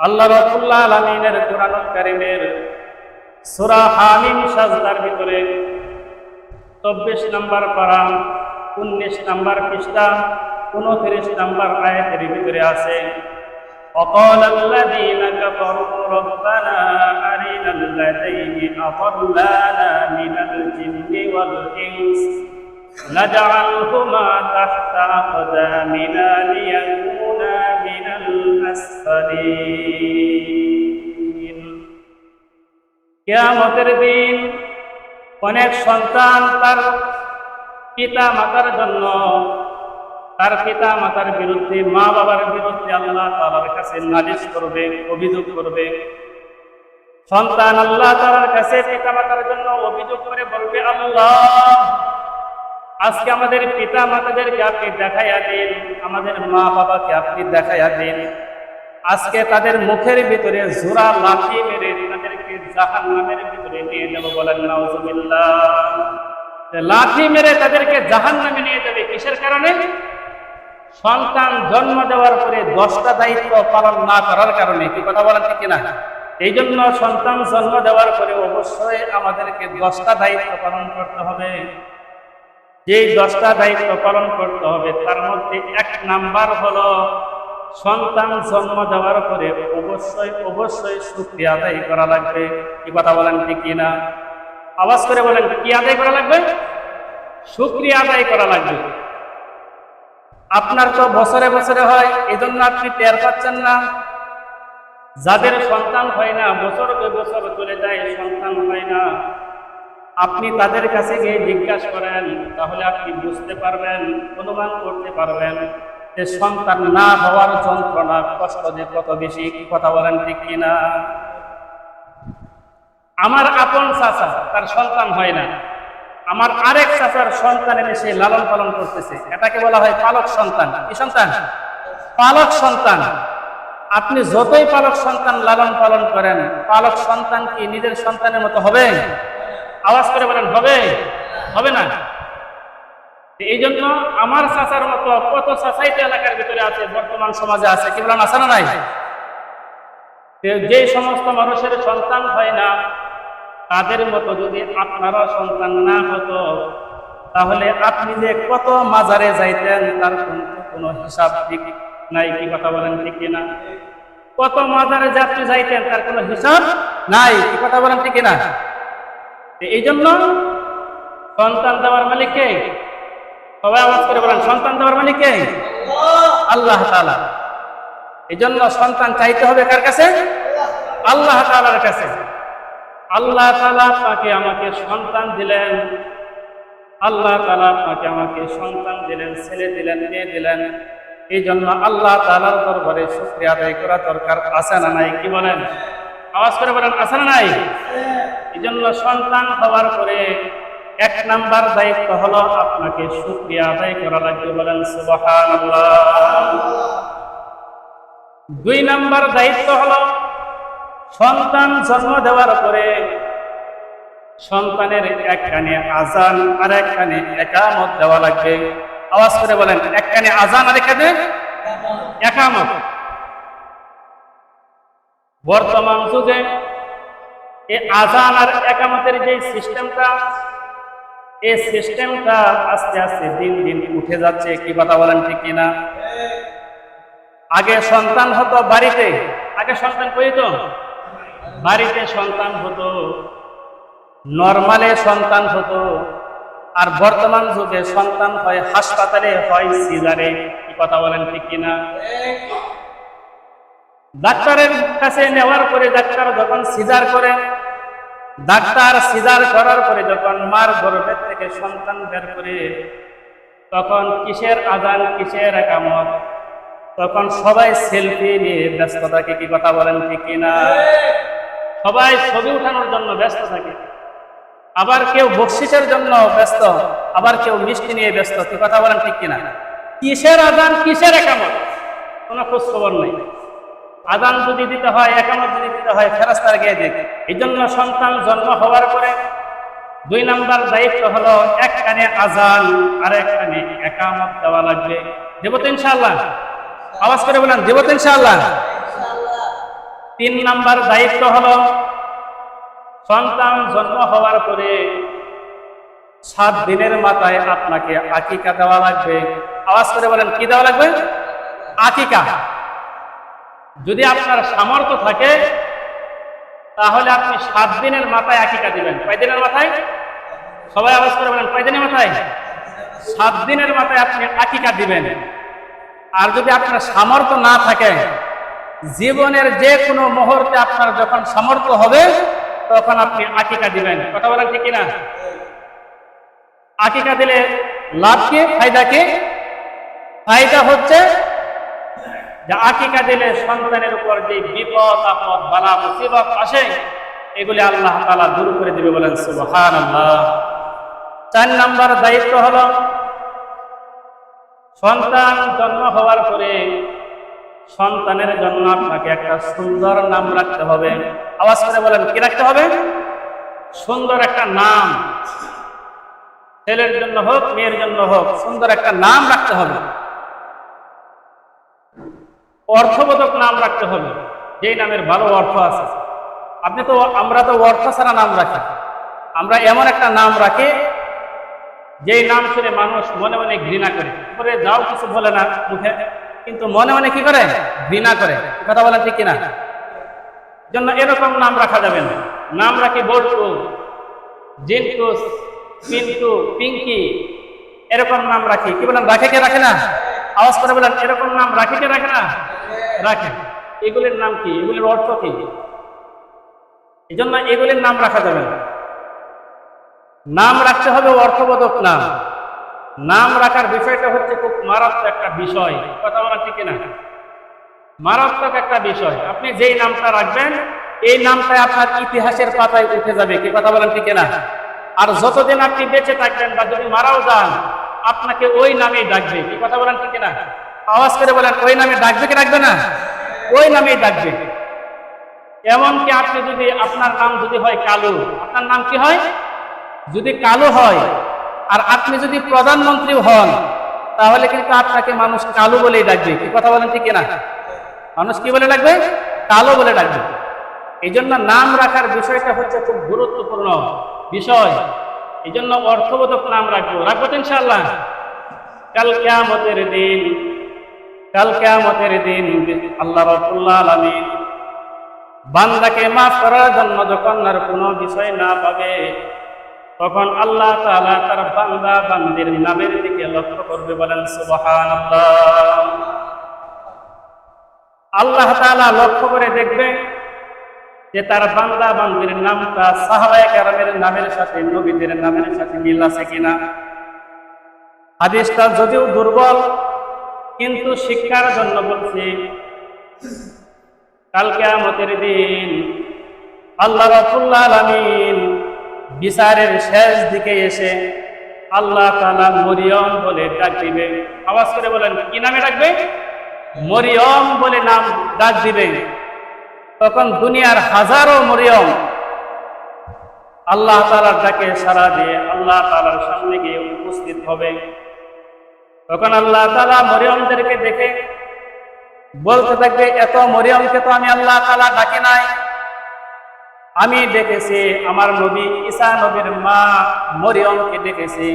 আল্লাহ রাব্বুল আলামিনের কোরআনুল কারীমের সূরা হামিম সাজদার ভিতরে ২৪ নম্বর পারা ১৯ নম্বর পৃষ্ঠা ২৯ নম্বর আয়াতের ভিতরে আছে وقال الذين كفروا ربنا أرنا الذين أضلانا من الجن والإنس نجعلهما تحت أقدامنا ليكونا من الأسفلين কিয়ামতের দিন অনেক সন্তান তার পিতা মাতার জন্য তার পিতা মাতার বিরুদ্ধে মা বাবার বিরুদ্ধে আল্লাহ তাআলার কাছে নালিশ করবে, অভিযোগ করবে। সন্তান আল্লাহ তাআলার কাছে পিতা মাতার জন্য অভিযোগ করে বলবে, আল্লাহ আজকে আমাদের পিতা মাতাদেরকে আপনি দেখাইয়া দিন, আমাদের মা বাবাকে আপনি দেখাইয়া দিন। আজকে তাদের মুখের ভিতরে জোড়া লাঠি মেরে তাদেরকে জাহান্নামের ভিতরে নিয়ে যাব। বলেন নাউজুবিল্লাহ। লাঠি মেরে তাদেরকে জাহান্নামে নিয়ে যাবে। কিসের কারণে? সন্তান জন্ম দেওয়ার পরে 10টা দায়িত্ব পালন না করার কারণে। কি কথা বলেন ঠিক কিনা? এই জন্য সন্তান জন্ম দেওয়ার পরে অবশ্যই আমাদেরকে 10টা দায়িত্ব পালন করতে হবে। যেই 10টা দায়িত্ব পালন করতে হবে তার মধ্যে 1 নাম্বার হলো সন্তান জন্ম দেওয়ার পরে অবশ্যই শুকরিয়া আদায় করা লাগবে। কি কথা বলেন ঠিক কিনা? আওয়াজ করে বলেন, কি আদায় করা লাগবে? শুকরিয়া আদায় করা লাগবে। আপনার তো বছরে বছরে হয়, এই জন্য আপনি টের পাচ্ছেন না। যাদের সন্তান হয় না, বছর বছর চলে যায়, সন্তান হয় না, আপনি তাদের কাছে গিয়ে জিজ্ঞাসা করেন, তাহলে আপনি বুঝতে পারবেন, অনুমান করতে পারবেন যে সন্তান না হওয়ার যন্ত্রণা কষ্ট যে কত বেশি। কি কথা বলেন ঠিক কিনা? আমার আপন চাচা, তার সন্তান হয় না, আমার আরেক চাচার সন্তান এনে সে লালন পালন করতেছে, এটাকে বলা হয় পালক সন্তান। কি সন্তান? পালক সন্তান। আপনি যতই পালক সন্তান লালন পালন করেন, পালক সন্তান কি নিজের সন্তানের মতো হবে? আওয়াজ করে বলেন, হবে? হবে না। এই জন্য আমার চাচার মতো কত চাচাই তো এলাকার ভিতরে আছে, বর্তমান সমাজে আছে। কি বলেন, আছে না নাই? যে সমস্ত মানুষের সন্তান হয় না, তাদের মতো যদি আপনারও সন্তান না হতো, তাহলে আপনি যে কত মাজারে যাইতেন তার কোনো হিসাব ঠিক নাই। কি কথা বলেন ঠিক কিনা? কত মাজারে যে আপনি যাইতেন তার কোনো হিসাব নাই। কি কথা বলেন ঠিক কিনা? এই জন্য সন্তান দেওয়ার মালিক কে? সবাই আওয়াজ করে বলেন, সন্তান দেওয়ার মালিক কে? আল্লাহ তাআলা। এই জন্য সন্তান চাইতে হবে কার কাছে? আল্লাহ তাআলার কাছে। আল্লাহ তাআলা আপনাকে আমাকে সন্তান দিলেন, আল্লাহ তাআলা আপনাকে আমাকে সন্তান দিলেন, ছেলে দিলেন, মেয়ে দিলেন। এই জন্য আল্লাহ তাআলার দরবারে শুকরিয়া আদায় করা দরকার। আছে না নাই? কি বলেন? আওয়াজ করে বলেন, আছে না নাই? এই জন্য সন্তান হওয়ার পরে 1 নাম্বার দায়িত্ব হলো আপনাকে শুকরিয়া আদায় করা লাগবে। বলেন সুবহানাল্লাহ। 2 নাম্বার দায়িত্ব হলো সন্তান জন্ম দেওয়ার পরে সন্তানের এক কানে আজান আর এক কানে একামত দেওয়া লাগবে। আওয়াজ করে বলেন, এক কানে আজান আর এক কানে একামত। বর্তমান যুগে এই আজান আর একামতের যে সিস্টেমটা, এই সিস্টেমটা আস্তে আস্তে দিন দিন উঠে যাচ্ছে। কি কথা বলেন ঠিক কিনা? আগে সন্তান হতো বাড়িতে, আগে সন্তান কই তো বাড়িতে সন্তান হতো, নরমালে সন্তান হতো। আর বর্তমান যুগে সন্তান হয় হাসপাতালে, হয় সিজারে। কি কথা বলেন ঠিক কিনা? ডাক্তারের কাছে নেওয়ার পরে ডাক্তার যখন সিজার করে, ডাক্তার সিজার করার পরে যখন মার গর্ভের থেকে সন্তান বের করে, তখন কিসের আজান, কিসের একামত, তখন সবাই সেলফি নিয়ে ব্যস্ত থাকে। কি কথা বলেন ঠিক কিনা? সবাই ছবি উঠানোর জন্য ব্যস্ত থাকে। আবার কেউ বকশিসের জন্য ব্যস্ত, আবার কেউ মিষ্টি নিয়ে ব্যস্ত। কি কথা বলেন ঠিক কিনা? কিসের আজান, কিসের একামত, কোনো খোঁজ খবর নেই। আজান যদি দিতে হয়, একামত যদি দিতে হয়, ফেরেশতার গিয়ে দেখে। এই জন্য সন্তান জন্ম হওয়ার পরে 2 নাম্বার দায়িত্ব হলো 1 কানে আজান আর 1 কানে একামত দেওয়া লাগবে। দেব তো ইনশাআল্লাহ? আওয়াজ করে বলেন, দেব তো ইনশাআল্লাহ? তিন নাম্বার দায়িত্ব হলো সন্তান জন্ম হওয়ার পরে 7 দিনের মাথায় আপনাকে আকিকা দেওয়া লাগবে। আওয়াজ করে বলেন, কি দেওয়া লাগবে? আকিকা। যদি আপনার সামর্থ্য থাকে তাহলে আপনি 7 দিনের মাথায় আকিকা দিবেন। কয় দিনের মাথায়? সবাই আওয়াজ করে বলেন, কয় দিনের মাথায়? 7 দিনের মাথায় আপনি আকিকা দিবেন। আর যদি আপনার সামর্থ্য না থাকে, জীবনের যে কোনো মুহূর্তে আপনার যখন সামর্থ্য হবে তখন আপনি আকিকা দিবেন। কথা বলেন ঠিক কিনা? আকিকা দিলে লাভ কি, ফায়দা কি? ফায়দা হচ্ছে যে আকিকা দিলে সন্তানের উপর যে বিপদ আপদ বালা মুসিবত আসে এগুলি আল্লাহ তাআলা দূর করে দিবে। বলেন সুবহানাল্লাহ। 4 নাম্বার দায়িত্ব হলো সন্তান জন্ম হওয়ার পরে সন্তানের জন্য আপনাকে একটা সুন্দর নাম রাখতে হবে। আওয়াজ করে বলেন, কি রাখতে হবে? সুন্দর একটা নাম। ছেলের জন্য হোক মেয়ের জন্য হোক সুন্দর একটা নাম রাখতে হবে, অর্থবোধক নাম রাখতে হবে, যেই নামের ভালো অর্থ আছে। আমরা তো অর্থ ছাড়া নাম রাখি। আমরা এমন একটা নাম রাখি যেই নাম শুনে মানুষ মনে মনে ঘৃণা করে, পরে যাও কিছু বলে না মুখে, কিন্তু মনে মনে কি করে? ঘৃণা করে। কথা বলেন ঠিক কিনা? জন্য এরকম নাম রাখা যাবে না। নাম রাখি বল্টু, জিন্টু, পিন্টু, পিঙ্কি, এরকম নাম রাখি। কি বলেন, রাখে কে রাখে না? আওয়াজ করে বলেন, এরকম নাম রাখে কে রাখে না? রাখে। এগুলির নাম কি? এগুলির অর্থ কি? এই জন্য এগুলির নাম রাখা যাবে না। নাম রাখতে হবে অর্থবোধক নাম। নাম রাখার বিষয়টা হচ্ছে খুব মারাত্মক একটা বিষয়। কথা বলা ঠিক না? মারাত্মক একটা বিষয়। আপনি যেই নামটা রাখবেন এই নামটাই আপনার ইতিহাসের পাতায় উঠে যাবে। কি কথা বলেন ঠিক না? আর যতদিন আপনি বেঁচে থাকবেন বা যদি মারাও যান আপনাকে ওই নামেই ডাকবে। কি কথা বলেন ঠিক না? আওয়াজ করে বলেন, ওই নামে ডাকবে কি ডাকবে না? ওই নামেই ডাকবে। এমনকি আপনি যদি আপনার নাম যদি হয় কালু, আপনার নাম কি হয়? যদি কালু হয় আর আপনি যদি প্রধানমন্ত্রী হন তাহলে কিন্তু আপনাকে মানুষ কালু বলেই ডাকবে। কি কথা বলেন ঠিক না? মানুষ কি বলে ডাকবে? কালো বলে ডাকবে। এই জন্য নাম রাখার বিষয়টা হচ্ছে খুব গুরুত্বপূর্ণ বিষয়। এই জন্য অর্থবোধক নাম রাখবো। রাখবো তো ইনশাআল্লাহ। কাল কিয়ামতের দিন আল্লাহ রাব্বুল আলামিন বান্দাকে মাফ করার জন্য যখন আর কোনো বিষয় না পাবে তখন আল্লাহ তাআলা তার বান্দা বান্দির নামের দিকে লক্ষ্য করবে। বলেন সুবহানাল্লাহ। আল্লাহ তাআলা লক্ষ্য করে দেখবে যে তার বান্দা বান্দির নামটা সাহাবায়ে কেরামের নামের সাথে, নবীদের নামের সাথে মিল আছে কিনা। হাদিসটা যদিও দুর্বল কিন্তু শিক্ষার জন্য বলছি। কাল কিয়ামতের দিন আল্লাহ রাব্বুল আলামিন বিচারের শেষ দিকে এসে আল্লাহ তাআলা মরিয়ম বলে ডাক দিবে। আওয়াজ করে বলেন, কি নামে ডাকবে? মরিয়ম বলে নাম ডাক দিবে। তখন দুনিয়ার হাজারো মরিয়ম আল্লাহ তাআলার ডাকে সাড়া দিয়ে আল্লাহ তাআলার সামনে গিয়ে উপস্থিত হবে। তখন আল্লাহ তাআলা মরিয়মদেরকে দেখে বলতে থাকবে, এত মরিয়মকে তো আমি আল্লাহ তাআলা ডাকি নাই, আমি ডেকেছি আমার নবী ঈসা নবীর মা মরিয়মকে ডেকেছি।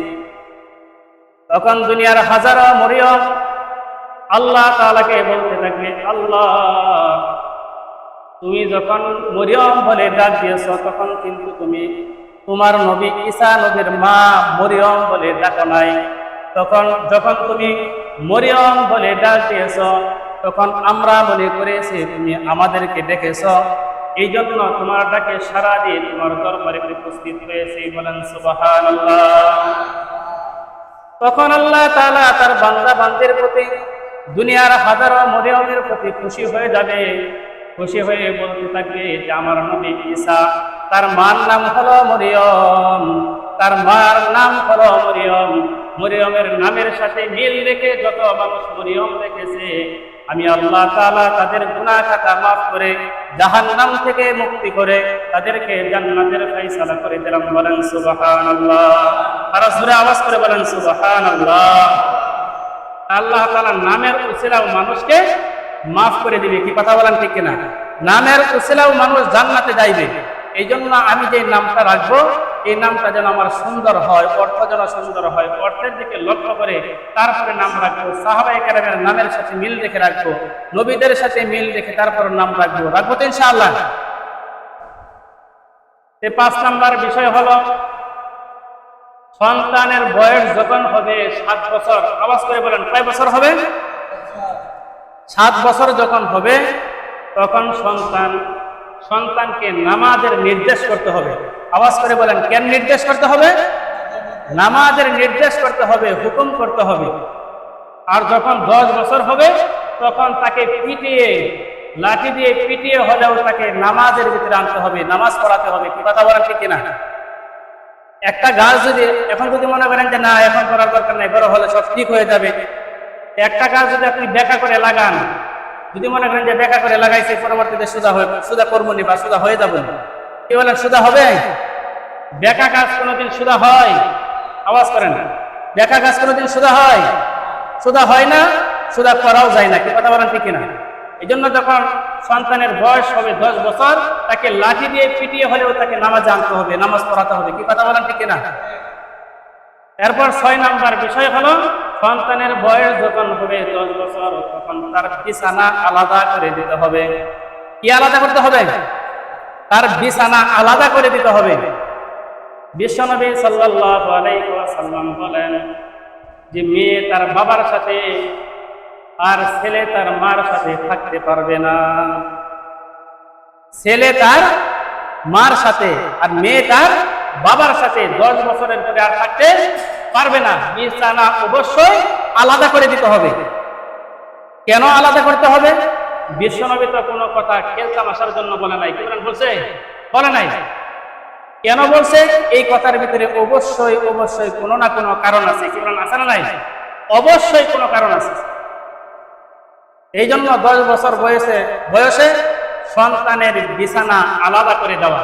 তখন দুনিয়ার হাজারো মরিয়ম আল্লাহ তাআলাকে বলতে থাকবে, আল্লাহ তুমি যখন মরিয়ম বলে ডাক দিয়েছ তখন কিন্তু তুমি তোমার নবী ঈসা নবীর মা মরিয়ম বলে ডাকো নাই। তখন যখন তুমি মরিয়ম বলে ডাক দিয়েছ তখন আমরা মনে করেছি তুমি আমাদেরকে ডেকেছ, এই জন্য তোমার ডাকে সাড়া দিয়ে তোমার দরবারে উপস্থিত হয়েছে। বলেন সুবহানাল্লাহ। তখন আল্লাহ তাআলা তার বান্দা বান্দির প্রতি, দুনিয়ার হাজারো মরিয়মের প্রতি খুশি হয়ে যাবে। খুশি হয়ে বলতে থাকবে যে আমার নবী ঈসা, তার মার নাম হলো মরিয়ম, তার মার নাম হলো মরিয়ম। মরিয়মের নামের সাথে মিল রেখে যত মানুষ মরিয়ম রেখেছে আমি আল্লাহ তাআলা তাদের গুনাহ খাতা মাফ করে জাহান্নাম থেকে মুক্তি করে তাদেরকে জান্নাতের ফয়সালা করে দিলাম। বলেন সুবহানাল্লাহ। আর জোরে আওয়াজ করে বলেন সুবহানাল্লাহ। আল্লাহ তাআলার নামের উসিলায় মানুষকে মাফ করে দিবে। কি কথা বলেন ঠিক কিনা? নামের উসিলাও মানুষ জান্নাতে যাইবে। এই জন্য আমি যে নামটা রাখবো, এই নামটা যেন আমার সুন্দর হয়, অর্থ যেন সুন্দর হয়, অর্থের দিকে লক্ষ্য করে তারপরে নাম রাখবো। সাহাবায়ে কেরামের নামের সাথে মিল রেখে রাখবো, নবীদের সাথে মিল রেখে তারপর নাম রাখবো। রাখবো তো ইনশাআল্লাহ। 5 নাম্বার বিষয় হলো সন্তানের বয়স যখন হবে 7 বছর, আওয়াজ করে বলেন কয় বছর হবে? 7 বছর যখন হবে তখন সন্তানকে নামাজের নির্দেশ করতে হবে। আওয়াজ করে বলেন কেন নির্দেশ করতে হবে? নামাজের নির্দেশ করতে হবে, হুকুম করতে হবে। আর যখন 10 বছর হবে তখন তাকে পিটিয়ে, লাঠি দিয়ে পিটিয়ে হলেও তাকে নামাজের ভিতরে আনতে হবে, নামাজ পড়াতে হবে। কি কথা বলেন ঠিক কিনা? একটা গাছ যদি এখন যদি মনে করেন যে না এখন করার দরকার নাই, বড় হলে সব ঠিক হয়ে যাবে, একটা গাছ যদি আপনি বেঁকা করে লাগান, যদি মনে করেন যে বেঁকা করে লাগাইছে পরবর্তীতে সুদা করবো নি বা সুদা হয়ে যাবে, কি বলেন সুদা হবে? বেঁকা গাছ কোনোদিন সুদা হয়? আওয়াজ করেন, বেঁকা গাছ কোনোদিন সুদা হয়? সুদা হয় না, সুদা করাও যায় না। কি কথা বলেন ঠিক কিনা? এই জন্য যখন সন্তানের বয়স হবে 10 বছর তাকে লাঠি দিয়ে পিটিয়ে হলেও তাকে নামাজ আনতে হবে, নামাজ পড়াতে হবে। কি কথা বলেন ঠিক কিনা? এরপর 6 নাম্বার বিষয় হলো সন্তানের বয়স যখন হবে 10 বছর তখন তার বিছানা আলাদা করে দিতে হবে। কি আলাদা করতে হবে? তার বিছানা আলাদা করে দিতে হবে। বিশ্বনবী সাল্লাল্লাহু আলাইহি ওয়াসাল্লাম বলেন যে মেয়ে তার বাবার সাথে আর ছেলে তার মার সাথে থাকতে পারবে না। ছেলে তার মার সাথে আর মেয়ে তার বাবার সাথে 10 বছরের পরে আর থাকতে পারবে না। বিছানা অবশ্যই আলাদা করে দিতে হবে। কেন আলাদা করতে হবে? বিশ্বনবী তো কোনো কথা খেলতামাশার জন্য বলে নাই। কি বলছে? বলে নাই। কেন বলছে? এই কথার ভিতরে অবশ্যই অবশ্যই কোনো না কোনো কারণ আছে। কি বলেন? আছে না নাই? অবশ্যই কোনো কারণ আছে। এই জন্য 10 বছর বয়সে সন্তানের বিছানা আলাদা করে দেওয়া।